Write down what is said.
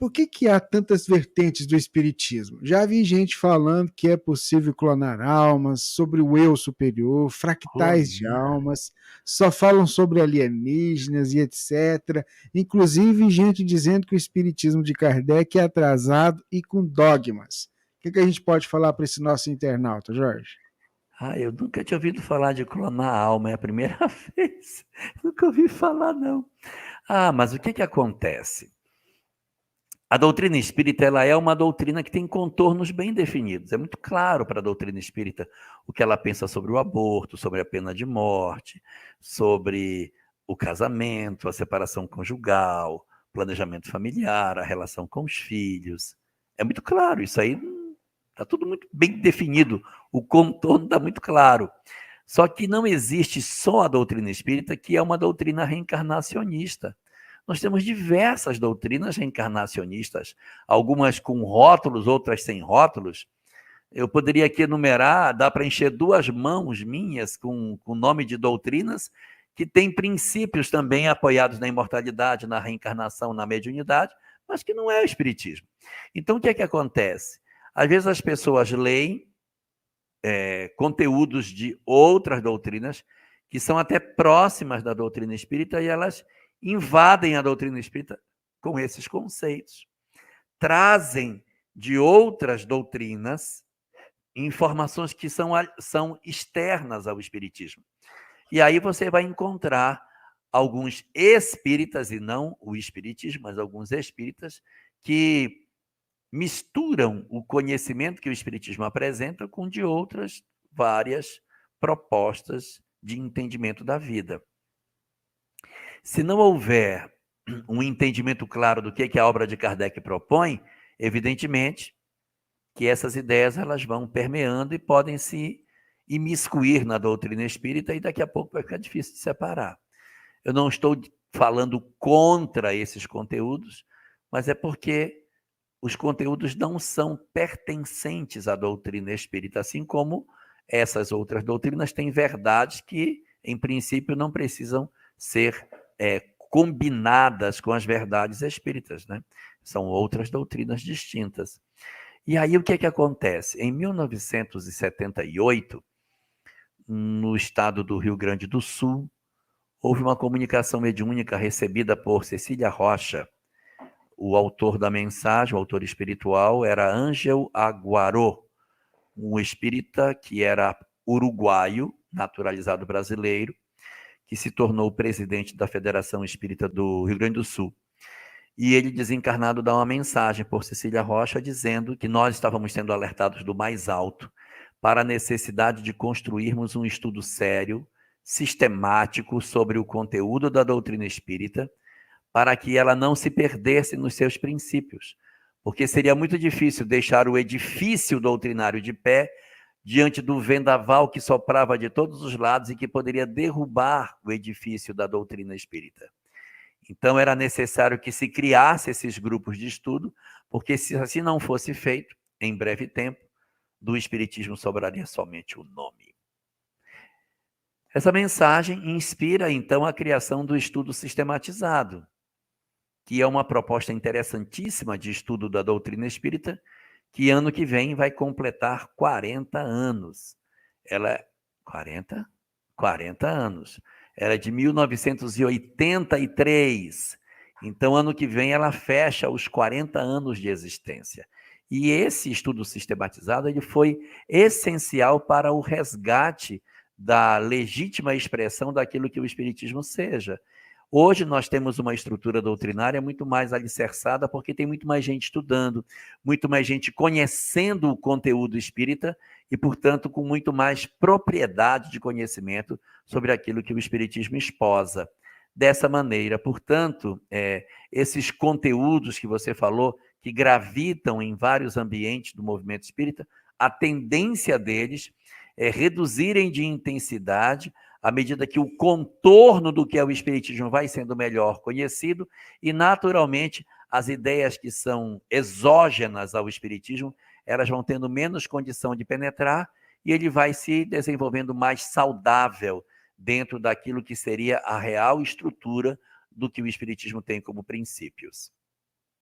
por que há tantas vertentes do espiritismo? Já vi gente falando que é possível clonar almas, sobre o eu superior, fractais de Clonar. almas, só falam sobre alienígenas e etc. Inclusive gente dizendo que o espiritismo de Kardec é atrasado e com dogmas. O que a gente pode falar para esse nosso internauta, Jorge? Eu nunca tinha ouvido falar de clonar a alma, é a primeira vez. Nunca ouvi falar, não. Mas o que que acontece? A doutrina espírita, ela é uma doutrina que tem contornos bem definidos. É muito claro para a doutrina espírita o que ela pensa sobre o aborto, sobre a pena de morte, sobre o casamento, a separação conjugal, planejamento familiar, a relação com os filhos. É muito claro, isso aí está tudo muito bem definido, o contorno está muito claro. Só que não existe só a doutrina espírita, que é uma doutrina reencarnacionista. Nós temos diversas doutrinas reencarnacionistas, algumas com rótulos, outras sem rótulos. Eu poderia aqui enumerar, dá para encher 2 mãos minhas com o nome de doutrinas que têm princípios também apoiados na imortalidade, na reencarnação, na mediunidade, mas que não é o espiritismo. Então, o que é que acontece? Às vezes as pessoas leem conteúdos de outras doutrinas que são até próximas da doutrina espírita e elas invadem a doutrina espírita com esses conceitos. Trazem de outras doutrinas informações que são externas ao espiritismo. E aí você vai encontrar alguns espíritas, e não o espiritismo, mas alguns espíritas, que misturam o conhecimento que o espiritismo apresenta com de outras várias propostas de entendimento da vida. Se não houver um entendimento claro do que a obra de Kardec propõe, evidentemente que essas ideias elas vão permeando e podem se imiscuir na doutrina espírita e daqui a pouco vai ficar difícil de separar. Eu não estou falando contra esses conteúdos, mas é porque os conteúdos não são pertencentes à doutrina espírita, assim como essas outras doutrinas têm verdades que, em princípio, não precisam ser combinadas com as verdades espíritas, né? São outras doutrinas distintas. E aí o que é que acontece? Em 1978, no estado do Rio Grande do Sul, houve uma comunicação mediúnica recebida por Cecília Rocha. O autor da mensagem, o autor espiritual, era Ângel Aguaró, um espírita que era uruguaio, naturalizado brasileiro, que se tornou presidente da Federação Espírita do Rio Grande do Sul. E ele, desencarnado, dá uma mensagem por Cecília Rocha dizendo que nós estávamos sendo alertados do mais alto para a necessidade de construirmos um estudo sério, sistemático sobre o conteúdo da doutrina espírita, para que ela não se perdesse nos seus princípios, porque seria muito difícil deixar o edifício doutrinário de pé diante do vendaval que soprava de todos os lados e que poderia derrubar o edifício da doutrina espírita. Então, era necessário que se criasse esses grupos de estudo, porque se assim não fosse feito, em breve tempo, do espiritismo sobraria somente o nome. Essa mensagem inspira, então, a criação do estudo sistematizado, que é uma proposta interessantíssima de estudo da doutrina espírita, que ano que vem vai completar 40 anos. Ela é 40? 40 anos. Ela é de 1983. Então, ano que vem, ela fecha os 40 anos de existência. E esse estudo sistematizado ele foi essencial para o resgate da legítima expressão daquilo que o Espiritismo seja. Hoje nós temos uma estrutura doutrinária muito mais alicerçada, porque tem muito mais gente estudando, muito mais gente conhecendo o conteúdo espírita e, portanto, com muito mais propriedade de conhecimento sobre aquilo que o Espiritismo esposa. Dessa maneira, portanto, esses conteúdos que você falou, que gravitam em vários ambientes do movimento espírita, a tendência deles é reduzirem de intensidade à medida que o contorno do que é o espiritismo vai sendo melhor conhecido e, naturalmente, as ideias que são exógenas ao espiritismo, elas vão tendo menos condição de penetrar e ele vai se desenvolvendo mais saudável dentro daquilo que seria a real estrutura do que o espiritismo tem como princípios.